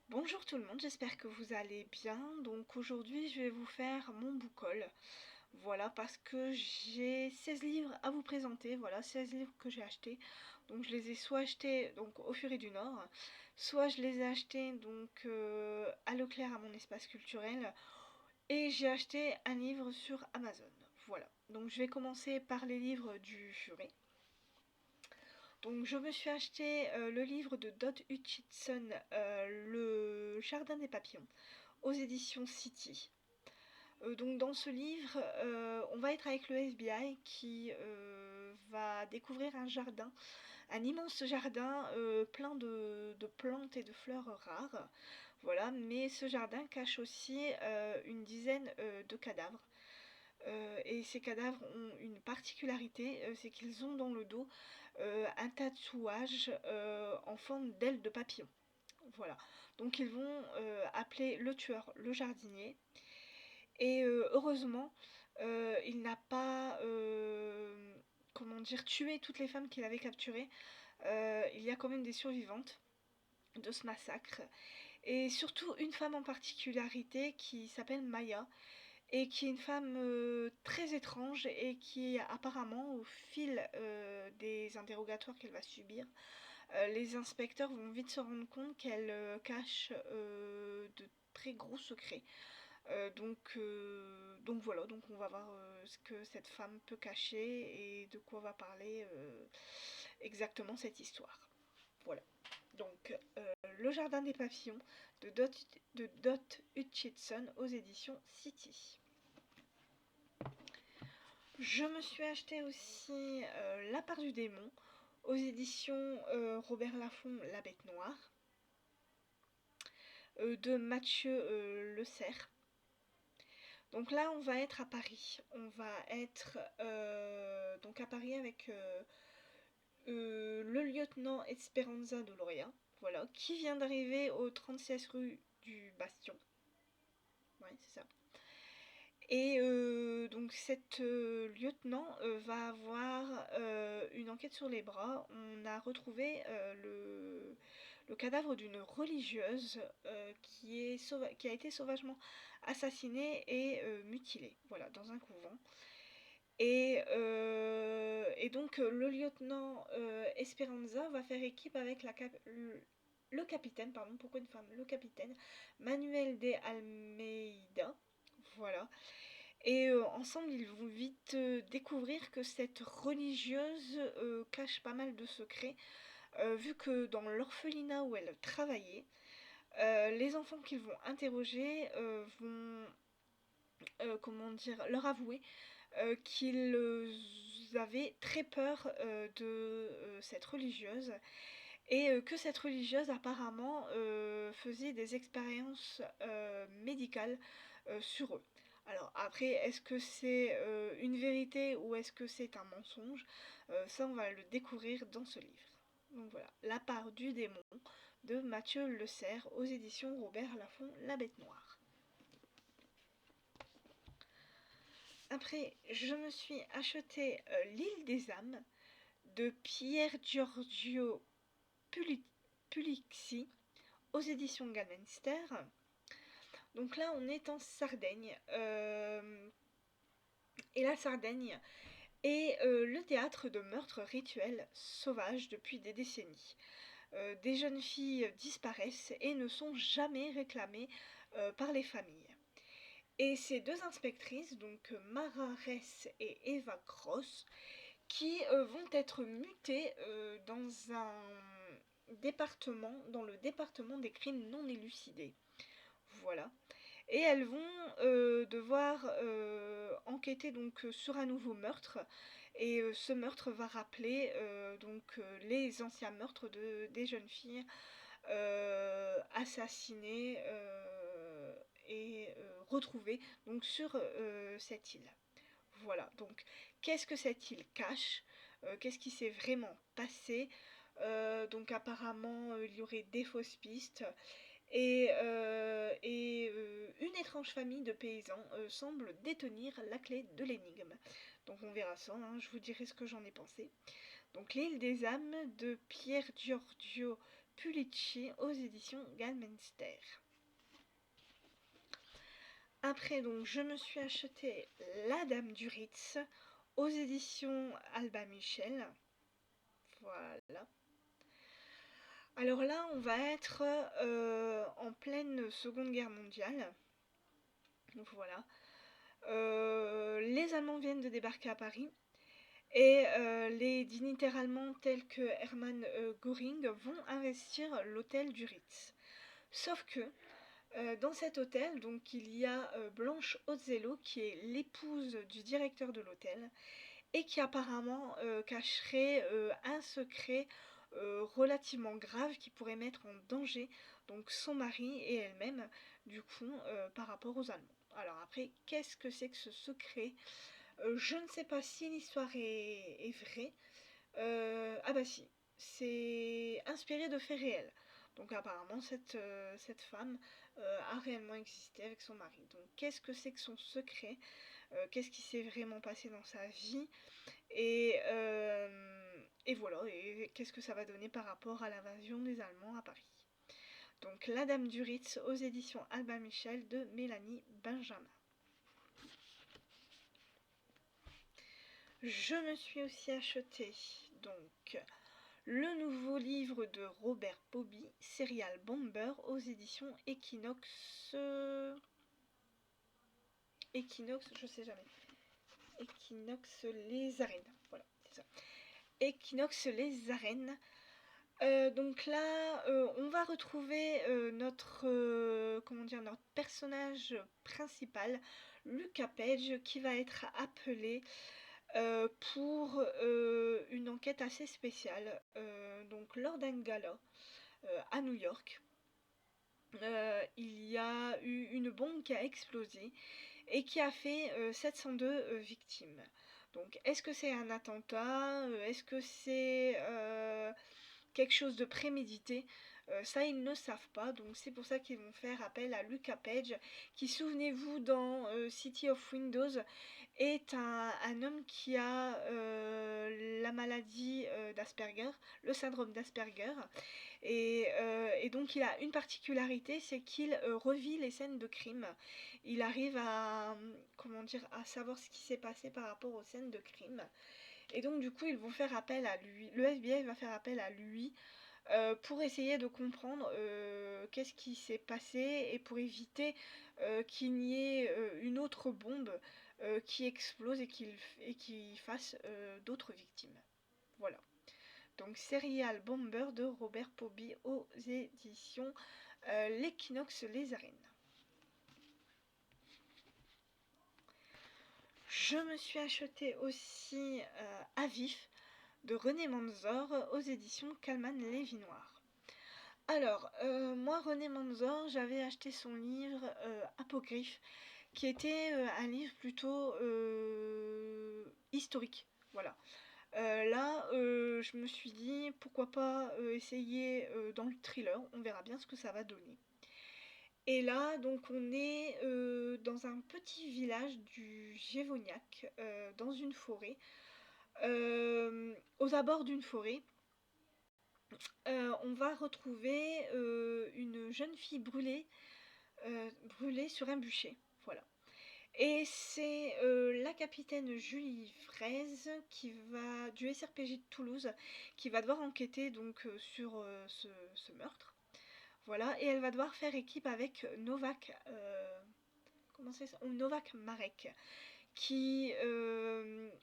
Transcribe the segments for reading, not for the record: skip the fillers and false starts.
Bonjour tout le monde, j'espère que vous allez bien. Donc aujourd'hui je vais vous faire mon book haul. Voilà, parce que j'ai 16 livres à vous présenter. Voilà, 16 livres que j'ai achetés. Donc je les ai soit achetés donc au Furet du Nord, soit je les ai achetés donc à Leclerc à mon espace culturel. Et j'ai acheté un livre sur Amazon. Voilà, donc je vais commencer par les livres du Furet. Donc je me suis acheté le livre de Dot Hutchinson, Le Jardin des Papillons, aux éditions City. Donc dans ce livre, on va être avec le FBI qui va découvrir un jardin, un immense jardin plein de plantes et de fleurs rares. Voilà, mais ce jardin cache aussi une dizaine de cadavres. Et ces cadavres ont une particularité, c'est qu'ils ont dans le dos un tatouage en forme d'aile de papillon. Voilà. Donc ils vont appeler le tueur le jardinier. Et heureusement, il n'a pas comment dire, tué toutes les femmes qu'il avait capturées. Il y a quand même des survivantes de ce massacre. Et surtout une femme en particularité qui s'appelle Maya et qui est une femme très étrange et qui apparemment au fil des interrogatoires qu'elle va subir, les inspecteurs vont vite se rendre compte qu'elle cache de très gros secrets. Donc voilà, donc on va voir ce que cette femme peut cacher et de quoi va parler exactement cette histoire. Voilà. Donc Le Jardin des Papillons de Dot Hutchinson aux éditions City. Je me suis acheté aussi La part du démon aux éditions Robert Laffont, La Bête Noire, de Mathieu Le Cerf. Donc là, on va être à Paris. On va être donc à Paris avec le lieutenant Esperanza Doloria, voilà, qui vient d'arriver au 36 rue du Bastion. Ouais, c'est ça. Et donc cette lieutenant va avoir une enquête sur les bras. On a retrouvé le cadavre d'une religieuse qui a été sauvagement assassinée et mutilée, voilà, dans un couvent. Et donc le lieutenant Esperanza va faire équipe avec le capitaine, pardon, pourquoi une femme? Le capitaine Manuel de Almeida, voilà. Et ensemble, ils vont vite découvrir que cette religieuse cache pas mal de secrets, vu que dans l'orphelinat où elle travaillait, les enfants qu'ils vont interroger vont, comment dire, leur avouer qu'ils avaient très peur de cette religieuse et que cette religieuse apparemment faisait des expériences médicales sur eux. Alors après, est-ce que c'est une vérité ou est-ce que c'est un mensonge? Ça, on va le découvrir dans ce livre. Donc voilà, La part du démon de Mathieu Le Cerf aux éditions Robert Laffont, La Bête Noire. Après, je me suis acheté L'île des âmes de Pierre Giorgio Pulixi aux éditions Galmenster. Donc là, on est en Sardaigne. Et la Sardaigne est le théâtre de meurtres rituels sauvages depuis des décennies. Des jeunes filles disparaissent et ne sont jamais réclamées par les familles. Et ces deux inspectrices, donc Mara Ress et Eva Cross, qui vont être mutées dans un département, dans le département des crimes non élucidés. Voilà. Et elles vont devoir enquêter donc sur un nouveau meurtre. Et ce meurtre va rappeler les anciens meurtres des jeunes filles assassinées et retrouvées donc sur cette île. Voilà, donc qu'est-ce que cette île cache? Qu'est-ce qui s'est vraiment passé? Donc apparemment, il y aurait des fausses pistes et une étrange famille de paysans semble détenir la clé de l'énigme. Donc on verra ça, hein, je vous dirai ce que j'en ai pensé. Donc L'île des âmes de Pierre Giorgio Pulici aux éditions Galmenster. Après, donc, je me suis acheté La Dame du Ritz aux éditions Albin Michel. Voilà. Alors là, on va être en pleine Seconde Guerre mondiale. Donc voilà. Les Allemands viennent de débarquer à Paris. Et les dignitaires allemands tels que Hermann Göring vont investir l'hôtel du Ritz. Sauf que dans cet hôtel, donc, il y a Blanche Ozzello qui est l'épouse du directeur de l'hôtel et qui apparemment cacherait un secret relativement grave qui pourrait mettre en danger donc son mari et elle-même du coup par rapport aux Allemands. Alors après, qu'est-ce que c'est que ce secret? Je ne sais pas si l'histoire est vraie. Ah bah si, c'est inspiré de faits réels. Donc apparemment cette femme a réellement existé avec son mari. Donc qu'est-ce que c'est que son secret? Qu'est-ce qui s'est vraiment passé dans sa vie? Et voilà, et qu'est-ce que ça va donner par rapport à l'invasion des Allemands à Paris? Donc La Dame du Ritz aux éditions Albin Michel de Mélanie Benjamin. Je me suis aussi acheté donc le nouveau livre de Robert Bobby, Serial Bomber aux éditions Equinox. Equinox, je sais jamais. Equinox les arènes. Voilà, c'est ça. Equinox les arènes. Donc là, on va retrouver notre personnage principal, Lucas Page, qui va être appelé pour une enquête assez spéciale. Donc lors d'un gala à New York, il y a eu une bombe qui a explosé et qui a fait 702 victimes. Donc est-ce que c'est un attentat? Est-ce que c'est quelque chose de prémédité? Ça, ils ne savent pas, donc c'est pour ça qu'ils vont faire appel à Lucas Page, qui, souvenez-vous, dans City of Windows, est un homme qui a la maladie d'Asperger, le syndrome d'Asperger, et donc il a une particularité, c'est qu'il revit les scènes de crime. Il arrive à, comment dire, à savoir ce qui s'est passé par rapport aux scènes de crime. Et donc du coup ils vont faire appel à lui, le FBI va faire appel à lui pour essayer de comprendre qu'est-ce qui s'est passé et pour éviter qu'il n'y ait une autre bombe qui explose et qui fasse d'autres victimes. Voilà. Donc Serial Bomber de Robert Bobby aux éditions L'Equinox les arènes. Je me suis acheté aussi À vif de René Manzor aux éditions Calman Lévy-Noir. Alors, moi, René Manzor, j'avais acheté son livre Apocryphe, qui était un livre plutôt historique. Voilà. Là, je me suis dit, pourquoi pas essayer dans le thriller, on verra bien ce que ça va donner. Et là, donc, on est dans un petit village du Gévoniac, dans une forêt, aux abords d'une forêt. On va retrouver une jeune fille brûlée sur un bûcher. Voilà. Et c'est la capitaine Julie Fraise du SRPJ de Toulouse qui va devoir enquêter donc sur ce meurtre. Voilà, et elle va devoir faire équipe avec Novak Novak Marek, qui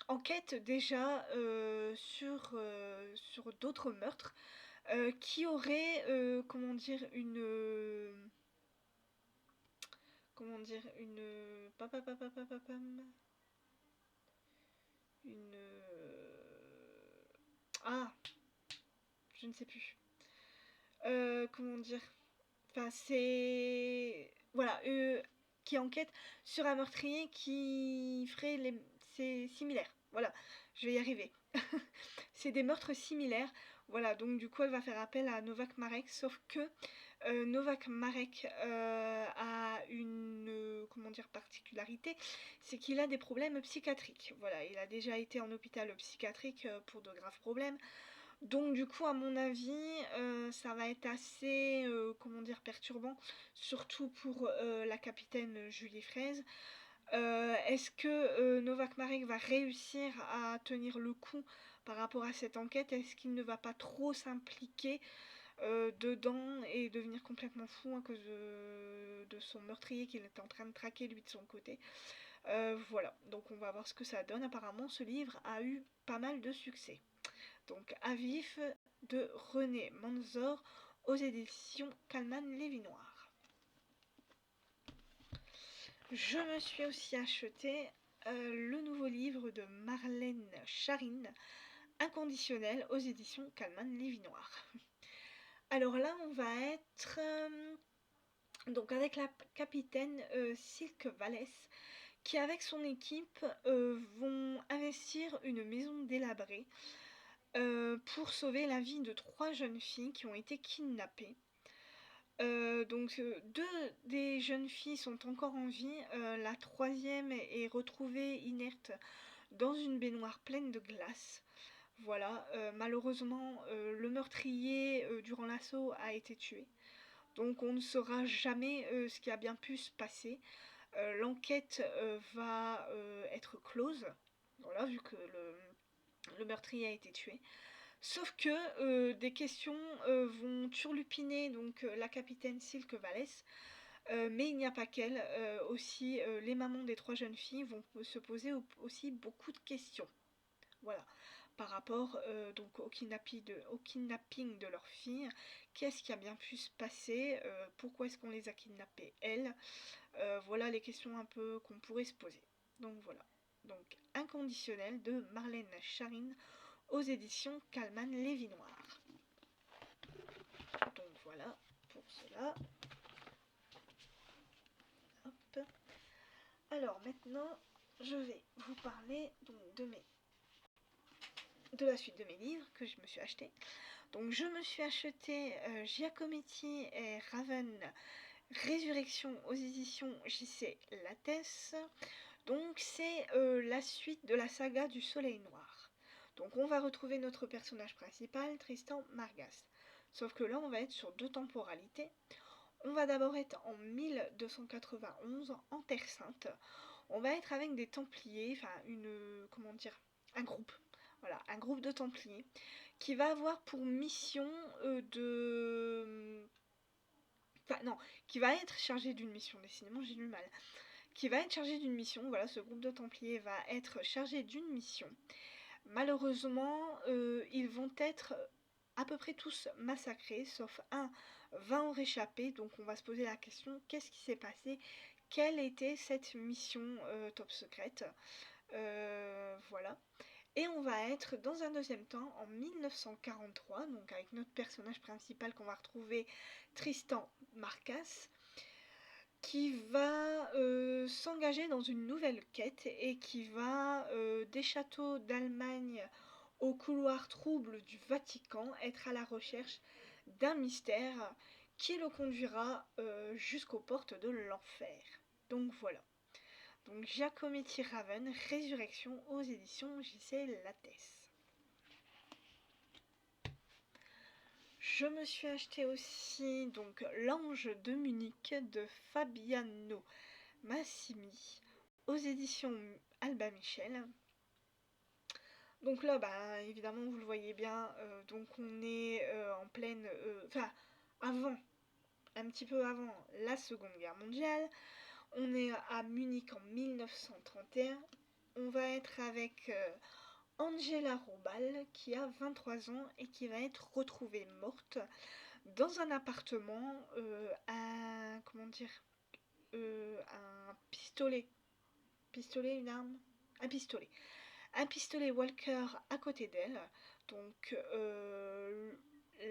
enquête déjà sur d'autres meurtres qui auraient une ah, je ne sais plus. Comment dire? Enfin, voilà, qui enquête sur un meurtrier qui ferait c'est similaire. Voilà, je vais y arriver. C'est des meurtres similaires. Voilà, donc du coup, elle va faire appel à Novak Marek, sauf que Novak Marek a une particularité, c'est qu'il a des problèmes psychiatriques. Voilà, il a déjà été en hôpital psychiatrique pour de graves problèmes. Donc du coup, à mon avis, ça va être assez, comment dire, perturbant, surtout pour, la capitaine Julie Fraise. Est-ce que, Novak Marek va réussir à tenir le coup par rapport à cette enquête? Est-ce qu'il ne va pas trop s'impliquer, dedans et devenir complètement fou à cause de son meurtrier qu'il est en train de traquer lui de son côté? Voilà, donc on va voir ce que ça donne. Apparemment, ce livre a eu pas mal de succès. Donc Avif de René Manzor aux éditions Calman Lévy Noir. Je me suis aussi acheté le nouveau livre de Marlène Charine, Inconditionnel aux éditions Calman Lévy Noir. Alors là, on va être donc avec la capitaine Silke Vallès qui avec son équipe vont investir une maison délabrée pour sauver la vie de 3 jeunes filles qui ont été kidnappées. Donc deux des jeunes filles sont encore en vie, la troisième est retrouvée inerte dans une baignoire pleine de glace. Voilà, malheureusement, le meurtrier durant l'assaut a été tué. Donc on ne saura jamais ce qui a bien pu se passer. L'enquête va être close, voilà, vu que le meurtrier a été tué. Sauf que des questions vont turlupiner donc la capitaine Silke Vallès, mais il n'y a pas qu'elle, aussi les mamans des 3 jeunes filles vont se poser aussi beaucoup de questions. Voilà, par rapport donc au kidnapping de leurs filles. Qu'est-ce qui a bien pu se passer? Pourquoi est-ce qu'on les a kidnappées elles? Voilà les questions un peu qu'on pourrait se poser. Donc voilà. Donc Inconditionnel de Marlène Charine aux éditions Calman Lévy Noir. Donc voilà pour cela. Hop. Alors maintenant, je vais vous parler donc de la suite de mes livres que je me suis acheté. Donc je me suis acheté Giacometti et Raven Résurrection aux éditions JC Lattès. Donc c'est la suite de la saga du Soleil Noir. Donc on va retrouver notre personnage principal, Tristan Margas. Sauf que là on va être sur 2 temporalités. On va d'abord être en 1291 en Terre Sainte. On va être avec des Templiers, enfin un groupe. Voilà, un groupe de Templiers qui va avoir pour mission enfin non, qui va être chargé d'une mission, décidément j'ai du mal. Qui va être chargé d'une mission, voilà, ce groupe de Templiers va être chargé d'une mission. Malheureusement, ils vont être à peu près tous massacrés, sauf un va en réchapper, donc on va se poser la question, qu'est-ce qui s'est passé? Quelle était cette mission top secrète? Voilà. Et on va être dans un deuxième temps en 1943, donc avec notre personnage principal qu'on va retrouver, Tristan Marcas, qui va s'engager dans une nouvelle quête et qui va des châteaux d'Allemagne aux couloirs troubles du Vatican être à la recherche d'un mystère qui le conduira jusqu'aux portes de l'enfer. Donc voilà. Donc Giacometti Raven, Résurrection aux éditions JC Lattès. Je me suis acheté aussi donc L'Ange de Munich de Fabiano Massimi aux éditions Albin Michel. Donc là, bah, évidemment, vous le voyez bien, donc on est en pleine... Enfin, avant, un petit peu avant la Seconde Guerre mondiale. On est à Munich en 1931. On va être avec Angela Robal qui a 23 ans et qui va être retrouvée morte dans un appartement un pistolet. Pistolet, une arme? Un pistolet. Un pistolet Walker à côté d'elle. Donc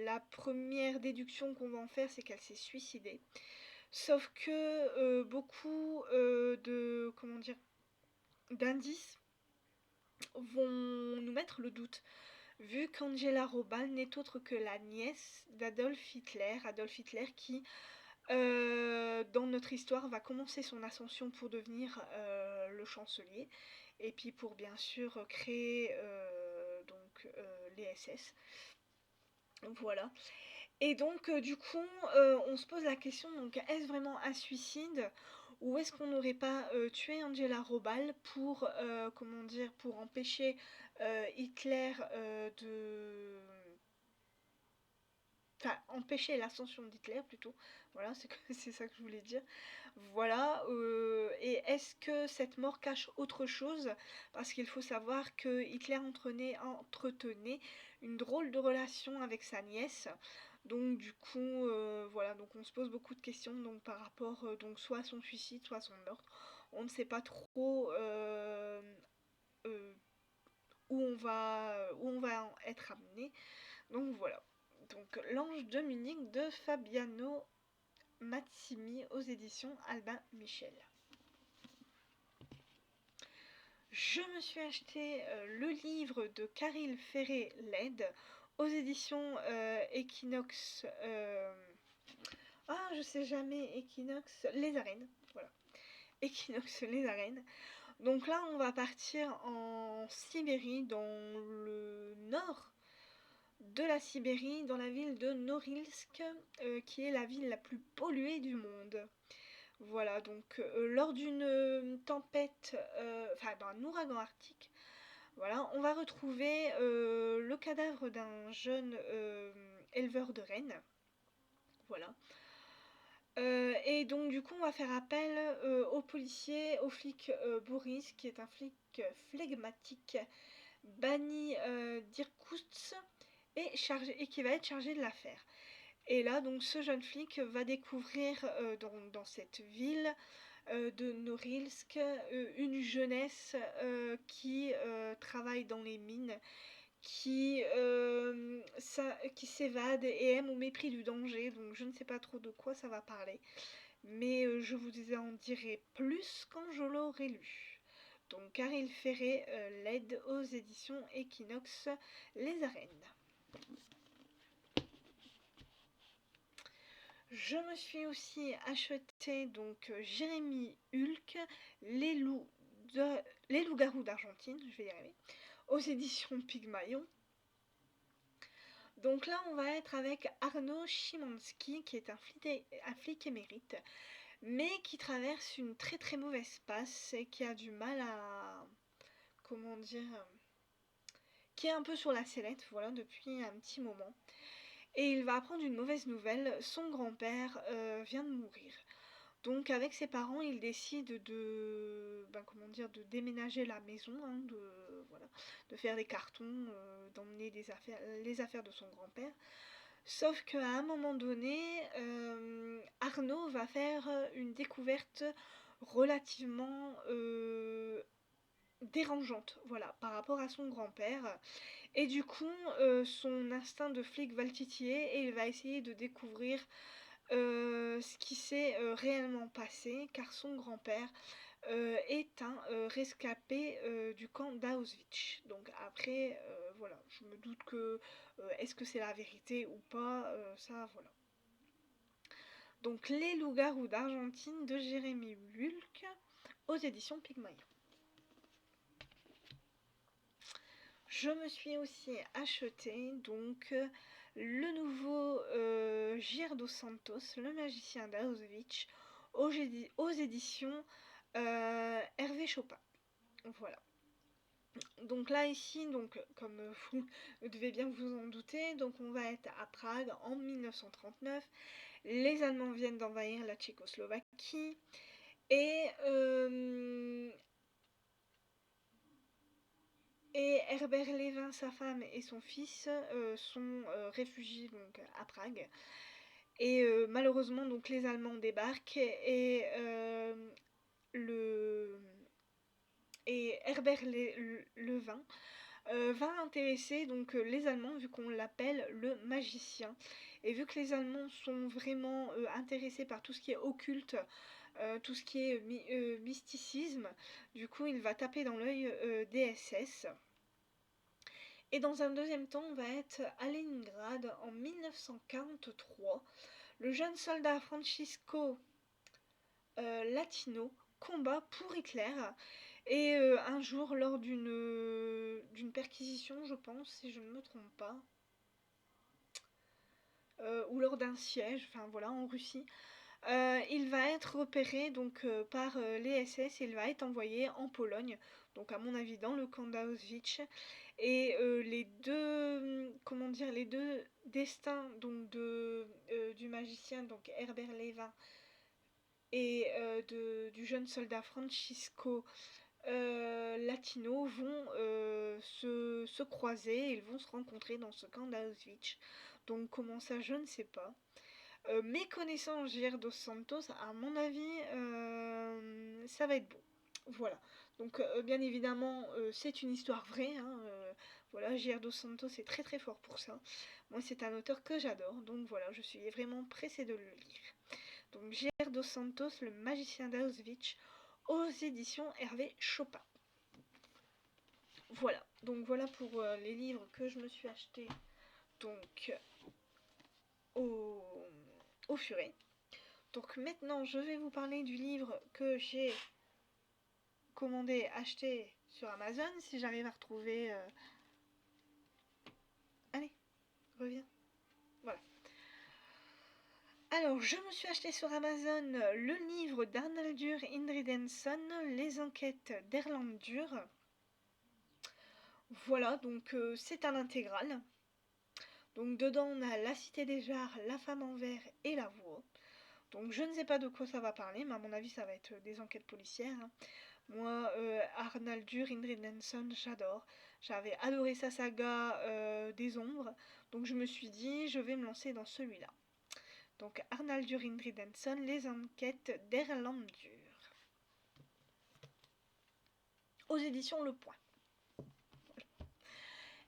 la première déduction qu'on va en faire, c'est qu'elle s'est suicidée. Sauf que beaucoup d'indices vont nous mettre le doute, vu qu'Angela Robal n'est autre que la nièce d'Adolf Hitler qui, dans notre histoire, va commencer son ascension pour devenir le chancelier, et puis pour bien sûr créer les SS. Voilà. Et donc, du coup, on se pose la question, donc est-ce vraiment un suicide? Ou est-ce qu'on n'aurait pas tué Angela Robal pour, comment dire, pour empêcher Hitler de... Enfin, empêcher l'ascension d'Hitler plutôt. Voilà, c'est ça que je voulais dire. Voilà. Et est-ce que cette mort cache autre chose? Parce qu'il faut savoir que Hitler entretenait une drôle de relation avec sa nièce. Donc du coup, voilà, donc on se pose beaucoup de questions donc par rapport donc soit à son suicide, soit à son meurtre. On ne sait pas trop euh, où on va être amené. Donc voilà. Donc L'Ange de Munich de Fabiano Mazzimi aux éditions Albin Michel. Je me suis acheté le livre de Caril Ferré-Led aux éditions Equinox. Je sais jamais, Equinox, les arènes. Voilà. Equinox, les arènes. Donc là, on va partir en Sibérie, dans le nord de la Sibérie, dans la ville de Norilsk, qui est la ville la plus polluée du monde. Voilà, donc lors d'une tempête, enfin d'un ouragan arctique, voilà, on va retrouver le cadavre d'un jeune éleveur de rennes. Voilà. Et donc du coup on va faire appel au policier, au flic Boris, qui est un flic flegmatique, banni d'Irkoutsk et qui va être chargé de l'affaire. Et là donc ce jeune flic va découvrir dans cette ville de Norilsk une jeunesse qui travaille dans les mines, qui s'évade et aime au mépris du danger. Donc je ne sais pas trop de quoi ça va parler, mais je vous en dirai plus quand je l'aurai lu. Donc Caril Ferré l'aide aux éditions Equinox, les arènes. Je me suis aussi acheté donc Jérémy Hulk, les loups-garous d'Argentine, je vais y arriver, aux éditions Pygmalion. Donc là, on va être avec Arnaud Szymanski, qui est un flic émérite, mais qui traverse une très très mauvaise passe et qui a du mal à... Comment dire, qui est un peu sur la sellette, voilà, depuis un petit moment. Et il va apprendre une mauvaise nouvelle, son grand-père vient de mourir. Donc avec ses parents, il décide de déménager la maison, hein, voilà, de faire des cartons, d'emmener les affaires de son grand-père. Sauf qu'à un moment donné, Arnaud va faire une découverte relativement dérangeante, voilà, par rapport à son grand-père. Et du coup, son instinct de flic va le titiller et il va essayer de découvrir ce qui s'est réellement passé, car son grand-père est un rescapé du camp d'Auschwitz. Donc après, voilà, je me doute que est-ce que c'est la vérité ou pas, ça voilà. Donc Les loups-garous d'Argentine de Jérémy Hulk aux éditions Pygmalion. Je me suis aussi acheté donc le nouveau Gir dos Santos, le magicien d'Auschwitz, aux éditions Hervé Chopin. Voilà. Donc là ici, donc comme vous devez bien vous en douter, donc on va être à Prague en 1939. Les Allemands viennent d'envahir la Tchécoslovaquie et Herbert Lévin, sa femme et son fils sont réfugiés donc à Prague. Et malheureusement donc les Allemands débarquent le et Herbert Levin va intéresser donc les Allemands, vu qu'on l'appelle le magicien. Et vu que les Allemands sont vraiment intéressés par tout ce qui est occulte, tout ce qui est mysticisme, du coup il va taper dans l'œil des SS. Et dans un deuxième temps, on va être à Leningrad en 1943. Le jeune soldat Francisco Latino combat pour Hitler. Et un jour, lors d'une perquisition, je pense, si je ne me trompe pas, ou lors d'un siège, enfin voilà, en Russie. Il va être repéré donc par les SS et il va être envoyé en Pologne, donc à mon avis dans le camp d'Auschwitz. Et les deux, comment dire, les deux destins donc du magicien donc Herbert Levin et du jeune soldat Francisco Latino vont se croiser, ils vont se rencontrer dans ce camp d'Auschwitz. Donc comment ça, je ne sais pas. Mais connaissant Jair dos Santos, à mon avis, ça va être beau. Voilà. Donc bien évidemment, c'est une histoire vraie. Hein, voilà, Jair dos Santos est très très fort pour ça. Moi, c'est un auteur que j'adore. Donc voilà, je suis vraiment pressée de le lire. Donc Jair dos Santos, le magicien d'Auschwitz, aux éditions Hervé Chopin. Voilà. Donc voilà pour les livres que je me suis achetés donc au furet. Donc maintenant, je vais vous parler du livre que j'ai commandé, acheté sur Amazon, si j'arrive à retrouver... Allez, reviens. Voilà. Alors, je me suis acheté sur Amazon le livre d'Arnaldur Indridason, Les enquêtes d'Erlendur. Voilà, donc c'est un intégral. Donc dedans, on a La Cité des Jars, La Femme en Verre et La Voix. Donc je ne sais pas de quoi ça va parler, mais à mon avis, ça va être des enquêtes policières. Hein. Moi, Arnaldur Indridason, j'adore. J'avais adoré sa saga des ombres. Donc je me suis dit, je vais me lancer dans celui-là. Donc Arnaldur Indridason, Les enquêtes d'Erlendur. Aux éditions Le Point.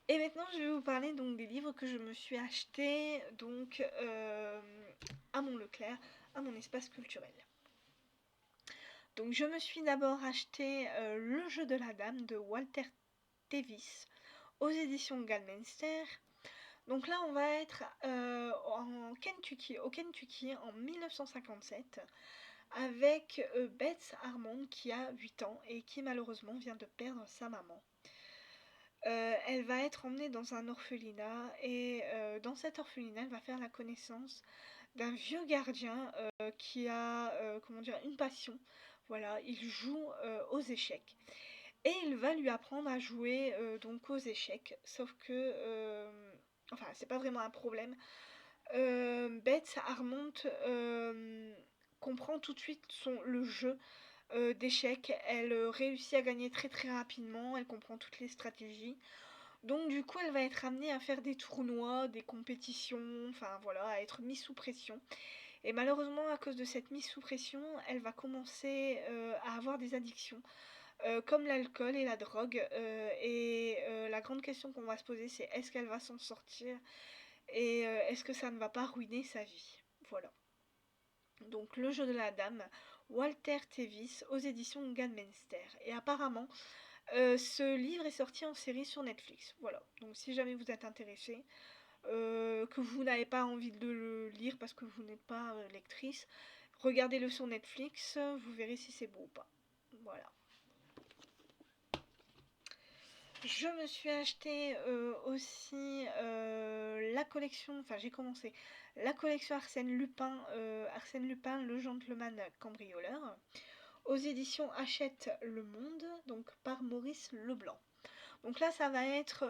Et maintenant, je vais vous parler donc des livres que je me suis achetés donc à mon Leclerc, à mon espace culturel. Donc je me suis d'abord acheté Le jeu de la dame de Walter Tevis aux éditions Galminster. Donc là on va être au Kentucky en 1957 avec Beth Harmon qui a 8 ans et qui malheureusement vient de perdre sa maman. Elle va être emmenée dans un orphelinat et dans cet orphelinat elle va faire la connaissance d'un vieux gardien qui a comment dire, une passion. Voilà, il joue aux échecs. Et il va lui apprendre à jouer donc aux échecs. Sauf que, enfin, c'est pas vraiment un problème. Beth Harmont comprend tout de suite le jeu d'échecs. Elle réussit à gagner très très rapidement. Elle comprend toutes les stratégies. Donc du coup, elle va être amenée à faire des tournois, des compétitions, enfin voilà, à être mise sous pression. Et malheureusement, à cause de cette mise sous pression, elle va commencer à avoir des addictions, comme l'alcool et la drogue. La grande question qu'on va se poser, c'est est-ce qu'elle va s'en sortir et est-ce que ça ne va pas ruiner sa vie. Voilà. Donc le jeu de la dame, Walter Tevis, aux éditions Galminster. Et apparemment, ce livre est sorti en série sur Netflix. Voilà. Donc si jamais vous êtes intéressé, que vous n'avez pas envie de le lire parce que vous n'êtes pas lectrice, regardez-le sur Netflix, vous verrez si c'est beau ou pas. Voilà. Je me suis acheté aussi la collection, enfin j'ai commencé la collection Arsène Lupin, le gentleman cambrioleur, aux éditions Hachette Le Monde, donc par Maurice Leblanc. Donc là ça va être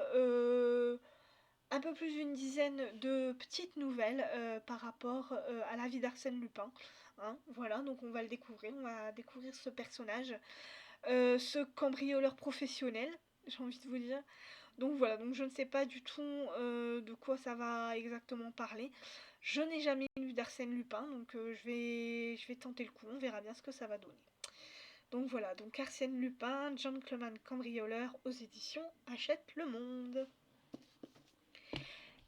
un peu plus d'une dizaine de petites nouvelles par rapport à la vie d'Arsène Lupin. Hein, voilà, donc on va le découvrir, on va découvrir ce personnage, ce cambrioleur professionnel, j'ai envie de vous dire. Donc voilà, donc je ne sais pas du tout de quoi ça va exactement parler. Je n'ai jamais lu d'Arsène Lupin, donc je vais tenter le coup, on verra bien ce que ça va donner. Donc voilà, donc Arsène Lupin, gentleman cambrioleur aux éditions Hachette Le Monde.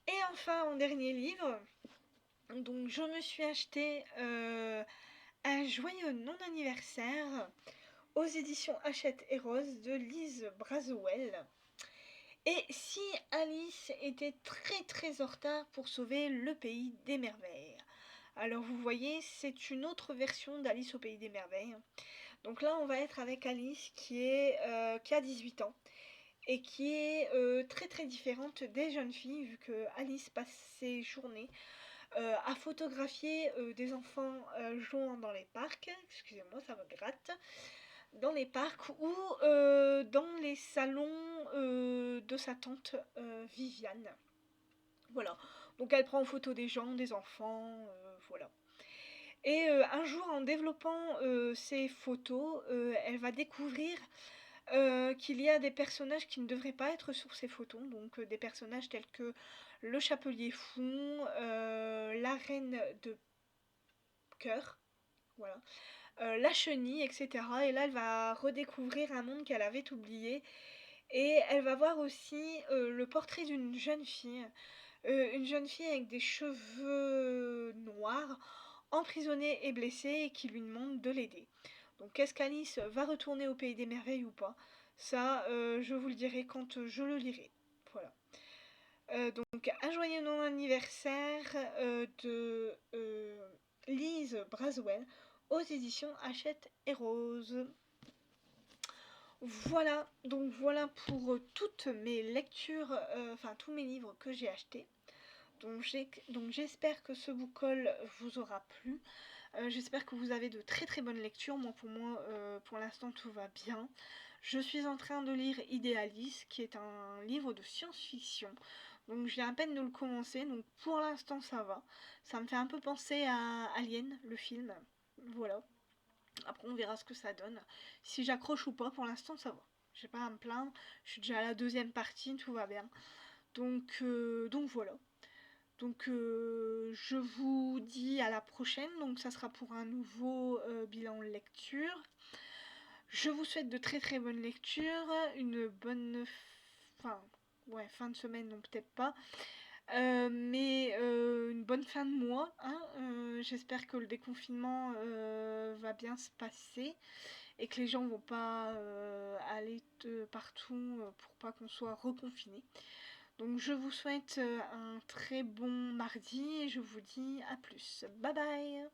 Et enfin, en dernier livre, donc je me suis acheté un joyeux non-anniversaire aux éditions Hachette et Rose de Lise Braswell. Et si Alice était très très en retard pour sauver le pays des merveilles. Alors vous voyez, c'est une autre version d'Alice au pays des merveilles. Donc là, on va être avec Alice qui a 18 ans et qui est très très différente des jeunes filles, vu que Alice passe ses journées à photographier des enfants jouant dans les parcs, excusez-moi ça me gratte, dans les parcs ou dans les salons de sa tante Viviane. Voilà, donc elle prend en photo des gens, des enfants, voilà. Et un jour en développant ces photos, elle va découvrir qu'il y a des personnages qui ne devraient pas être sur ces photos, donc des personnages tels que le chapelier fou, la reine de cœur, voilà, la chenille, etc. Et là, elle va redécouvrir un monde qu'elle avait oublié. Et elle va voir aussi le portrait d'une jeune fille. Une jeune fille avec des cheveux noirs, emprisonnée et blessée, et qui lui demande de l'aider. Donc est-ce qu'Alice va retourner au pays des merveilles ou pas? Ça, je vous le dirai quand je le lirai. Voilà. Donc un joyeux non-anniversaire de Lise Braswell aux éditions Hachette et Rose. Voilà, donc voilà pour toutes mes lectures, enfin tous mes livres que j'ai achetés. Donc j'espère que ce book haul vous aura plu. J'espère que vous avez de très très bonnes lectures. Moi, pour l'instant, tout va bien. Je suis en train de lire Idéalis, qui est un livre de science-fiction. Donc je viens à peine de le commencer, donc pour l'instant ça va. Ça me fait un peu penser à Alien, le film. Voilà. Après on verra ce que ça donne. Si j'accroche ou pas, pour l'instant ça va. J'ai pas à me plaindre. Je suis déjà à la deuxième partie, tout va bien. Donc voilà. Donc je vous dis à la prochaine, donc ça sera pour un nouveau bilan lecture. Je vous souhaite de très très bonnes lectures, une bonne fin, ouais, fin de semaine, non peut-être pas, mais une bonne fin de mois, hein. J'espère que le déconfinement va bien se passer et que les gens vont pas aller partout pour pas qu'on soit reconfiné. Donc je vous souhaite un très bon mardi et je vous dis à plus. Bye bye!